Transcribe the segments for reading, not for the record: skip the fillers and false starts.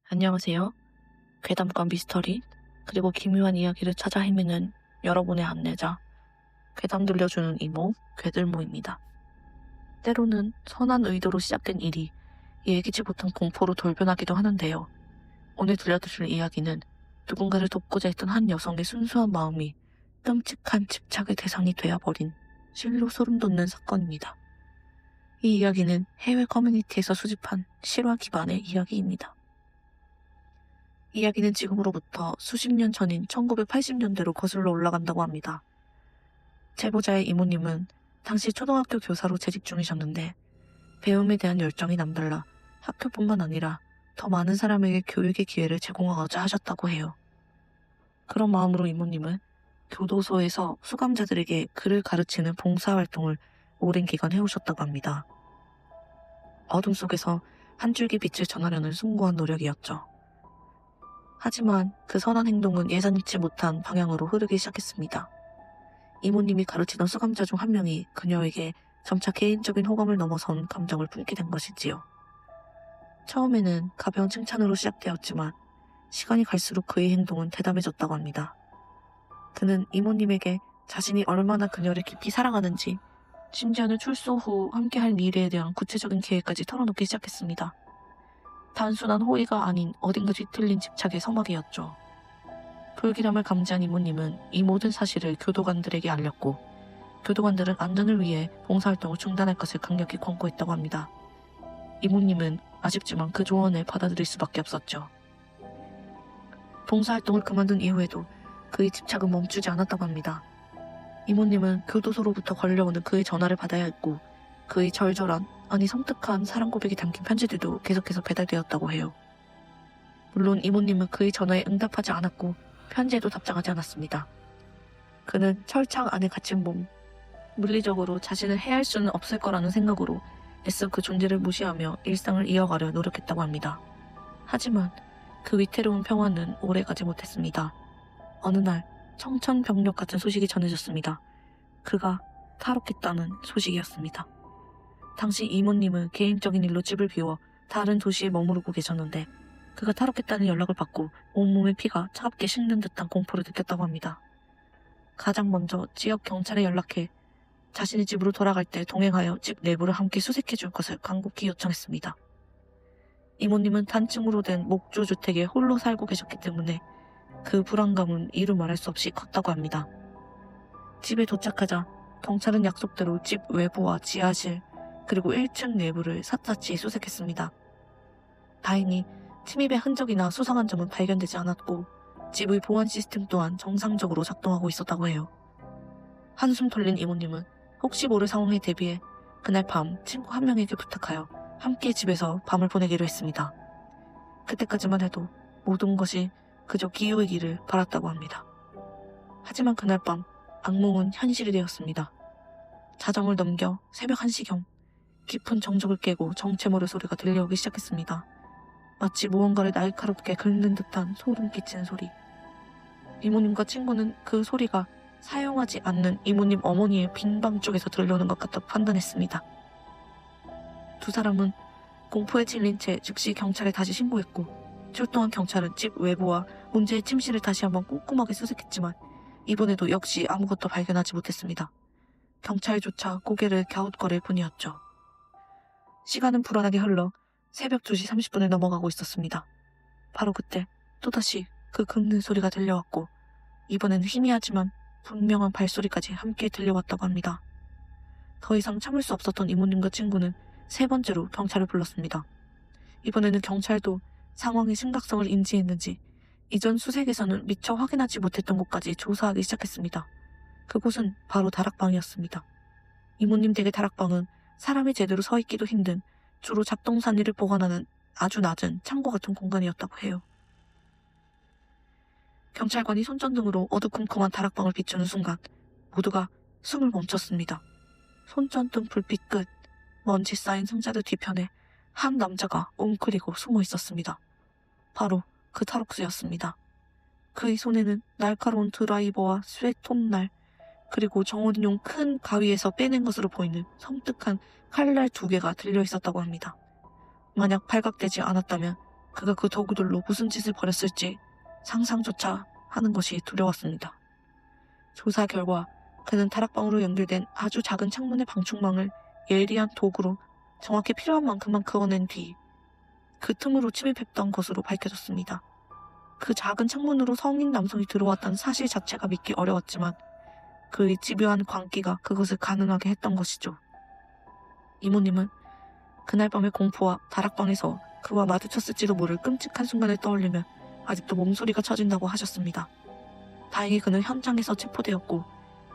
안녕하세요. 괴담과 미스터리, 그리고 기묘한 이야기를 찾아 헤매는 여러분의 안내자, 괴담 들려주는 이모, 괴들모입니다. 때로는 선한 의도로 시작된 일이 예기치 못한 공포로 돌변하기도 하는데요. 오늘 들려드릴 이야기는 누군가를 돕고자 했던 한 여성의 순수한 마음이 끔찍한 집착의 대상이 되어버린 실로 소름 돋는 사건입니다. 이 이야기는 해외 커뮤니티에서 수집한 실화 기반의 이야기입니다. 이야기는 지금으로부터 수십 년 전인 1980년대로 거슬러 올라간다고 합니다. 제보자의 이모님은 당시 초등학교 교사로 재직 중이셨는데 배움에 대한 열정이 남달라 학교뿐만 아니라 더 많은 사람에게 교육의 기회를 제공하고자 하셨다고 해요. 그런 마음으로 이모님은 교도소에서 수감자들에게 글을 가르치는 봉사활동을 오랜 기간 해오셨다고 합니다. 어둠 속에서 한 줄기 빛을 전하려는 숭고한 노력이었죠. 하지만 그 선한 행동은 예상치 못한 방향으로 흐르기 시작했습니다. 이모님이 가르치던 수감자 중 한 명이 그녀에게 점차 개인적인 호감을 넘어선 감정을 품게 된 것이지요. 처음에는 가벼운 칭찬으로 시작되었지만 시간이 갈수록 그의 행동은 대담해졌다고 합니다. 그는 이모님에게 자신이 얼마나 그녀를 깊이 사랑하는지, 심지어는 출소 후 함께할 미래에 대한 구체적인 계획까지 털어놓기 시작했습니다. 단순한 호의가 아닌 어딘가 뒤틀린 집착의 서막이었죠. 불길함을 감지한 이모님은 이 모든 사실을 교도관들에게 알렸고 교도관들은 안전을 위해 봉사활동을 중단할 것을 강력히 권고했다고 합니다. 이모님은 아쉽지만 그 조언을 받아들일 수밖에 없었죠. 봉사활동을 그만둔 이후에도 그의 집착은 멈추지 않았다고 합니다. 이모님은 교도소로부터 걸려오는 그의 전화를 받아야 했고 그의 절절한, 아니 섬뜩한 사랑 고백이 담긴 편지들도 계속해서 배달되었다고 해요. 물론 이모님은 그의 전화에 응답하지 않았고 편지에도 답장하지 않았습니다. 그는 철창 안에 갇힌 몸, 물리적으로 자신을 해할 수는 없을 거라는 생각으로 애써 그 존재를 무시하며 일상을 이어가려 노력했다고 합니다. 하지만 그 위태로운 평화는 오래가지 못했습니다. 어느 날 청천벽력 같은 소식이 전해졌습니다. 그가 탈옥했다는 소식이었습니다. 당시 이모님은 개인적인 일로 집을 비워 다른 도시에 머무르고 계셨는데 그가 탈옥했다는 연락을 받고 온몸의 피가 차갑게 식는 듯한 공포를 느꼈다고 합니다. 가장 먼저 지역 경찰에 연락해 자신의 집으로 돌아갈 때 동행하여 집 내부를 함께 수색해 줄 것을 간곡히 요청했습니다. 이모님은 단층으로 된 목조 주택에 홀로 살고 계셨기 때문에 그 불안감은 이루 말할 수 없이 컸다고 합니다. 집에 도착하자 경찰은 약속대로 집 외부와 지하실 그리고 1층 내부를 샅샅이 수색했습니다. 다행히 침입의 흔적이나 수상한 점은 발견되지 않았고 집의 보안 시스템 또한 정상적으로 작동하고 있었다고 해요. 한숨 돌린 이모님은 혹시 모를 상황에 대비해 그날 밤 친구 한 명에게 부탁하여 함께 집에서 밤을 보내기로 했습니다. 그때까지만 해도 모든 것이 그저 기우이기를 바랐다고 합니다. 하지만 그날 밤 악몽은 현실이 되었습니다. 자정을 넘겨 새벽 1시경 깊은 정적을 깨고 정체 모를 소리가 들려오기 시작했습니다. 마치 무언가를 날카롭게 긁는 듯한 소름 끼치는 소리. 이모님과 친구는 그 소리가 사용하지 않는 이모님 어머니의 빈방 쪽에서 들려오는 것 같다 판단했습니다. 두 사람은 공포에 질린 채 즉시 경찰에 다시 신고했고 출동한 경찰은 집 외부와 문제의 침실을 다시 한번 꼼꼼하게 수색했지만 이번에도 역시 아무것도 발견하지 못했습니다. 경찰조차 고개를 갸웃거릴 뿐이었죠. 시간은 불안하게 흘러 새벽 2시 30분을 넘어가고 있었습니다. 바로 그때 또다시 그 긁는 소리가 들려왔고 이번에는 희미하지만 분명한 발소리까지 함께 들려왔다고 합니다. 더 이상 참을 수 없었던 이모님과 친구는 세 번째로 경찰을 불렀습니다. 이번에는 경찰도 상황의 심각성을 인지했는지 이전 수색에서는 미처 확인하지 못했던 곳까지 조사하기 시작했습니다. 그곳은 바로 다락방이었습니다. 이모님 댁의 다락방은 사람이 제대로 서 있기도 힘든 주로 잡동사니를 보관하는 아주 낮은 창고 같은 공간이었다고 해요. 경찰관이 손전등으로 어두컴컴한 다락방을 비추는 순간 모두가 숨을 멈췄습니다. 손전등 불빛 끝 먼지 쌓인 상자들 뒤편에 한 남자가 웅크리고 숨어 있었습니다. 바로 그 탈옥수였습니다. 그의 손에는 날카로운 드라이버와 쇠톱날 그리고 정원용 큰 가위에서 빼낸 것으로 보이는 섬뜩한 칼날 2개가 들려 있었다고 합니다. 만약 발각되지 않았다면 그가 그 도구들로 무슨 짓을 벌였을지 상상조차 하는 것이 두려웠습니다. 조사 결과 그는 다락방으로 연결된 아주 작은 창문의 방충망을 예리한 도구로 정확히 필요한 만큼만 그어낸 뒤 그 틈으로 침입했던 것으로 밝혀졌습니다. 그 작은 창문으로 성인 남성이 들어왔다는 사실 자체가 믿기 어려웠지만 그의 집요한 광기가 그것을 가능하게 했던 것이죠. 이모님은 그날 밤의 공포와 다락방에서 그와 마주쳤을지도 모를 끔찍한 순간을 떠올리며 아직도 몸소리가 쳐진다고 하셨습니다. 다행히 그는 현장에서 체포되었고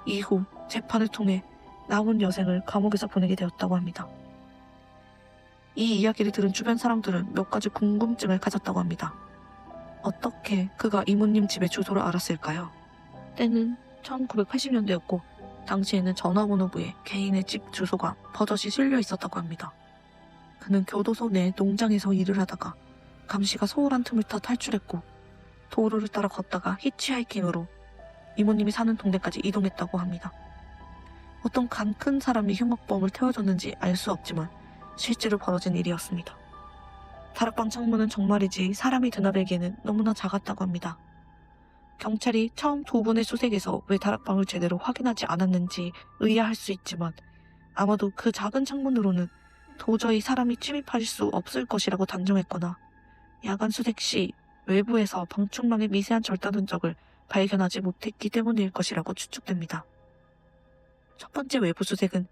이후 재판을 통해 남은 여생을 감옥에서 보내게 되었다고 합니다. 이 이야기를 들은 주변 사람들은 몇 가지 궁금증을 가졌다고 합니다. 어떻게 그가 이모님 집의 주소를 알았을까요? 때는 1980년대였고 당시에는 전화번호부에 개인의 집 주소가 버젓이 실려 있었다고 합니다. 그는 교도소 내 농장에서 일을 하다가 감시가 소홀한 틈을 타 탈출했고 도로를 따라 걷다가 히치하이킹으로 이모님이 사는 동네까지 이동했다고 합니다. 어떤 간 큰 사람이 흉악범을 태워줬는지 알 수 없지만 실제로 벌어진 일이었습니다. 다락방 창문은 정말이지 사람이 드나들기에는 너무나 작았다고 합니다. 경찰이 처음 2번의 수색에서 왜 다락방을 제대로 확인하지 않았는지 의아할 수 있지만 아마도 그 작은 창문으로는 도저히 사람이 침입할 수 없을 것이라고 단정했거나 야간 수색 시 외부에서 방충망의 미세한 절단 흔적을 발견하지 못했기 때문일 것이라고 추측됩니다. 첫 번째 외부 수색은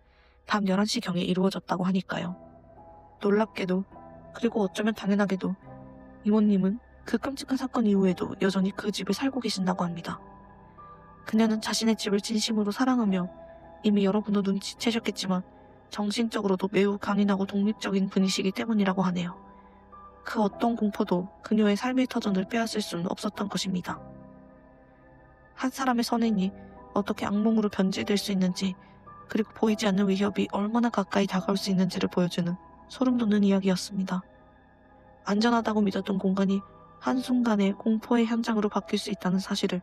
밤 11시경에 이루어졌다고 하니까요. 놀랍게도 그리고 어쩌면 당연하게도 이모님은 그 끔찍한 사건 이후에도 여전히 그 집에 살고 계신다고 합니다. 그녀는 자신의 집을 진심으로 사랑하며 이미 여러분도 눈치채셨겠지만 정신적으로도 매우 강인하고 독립적인 분이시기 때문이라고 하네요. 그 어떤 공포도 그녀의 삶의 터전을 빼앗을 수는 없었던 것입니다. 한 사람의 선행이 어떻게 악몽으로 변질될 수 있는지 그리고 보이지 않는 위협이 얼마나 가까이 다가올 수 있는지를 보여주는 소름 돋는 이야기였습니다. 안전하다고 믿었던 공간이 한순간에 공포의 현장으로 바뀔 수 있다는 사실을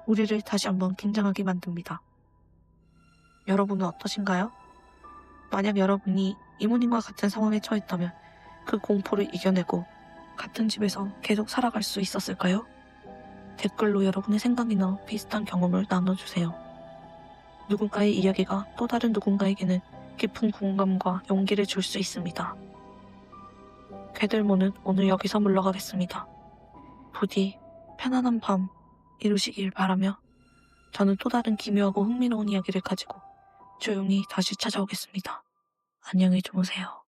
우리를 다시 한번 긴장하게 만듭니다. 여러분은 어떠신가요? 만약 여러분이 이모님과 같은 상황에 처했다면 그 공포를 이겨내고 같은 집에서 계속 살아갈 수 있었을까요? 댓글로 여러분의 생각이나 비슷한 경험을 나눠주세요. 누군가의 이야기가 또 다른 누군가에게는 깊은 공감과 용기를 줄 수 있습니다. 괴들모는 오늘 여기서 물러가겠습니다. 부디 편안한 밤 이루시길 바라며 저는 또 다른 기묘하고 흥미로운 이야기를 가지고 조용히 다시 찾아오겠습니다. 안녕히 주무세요.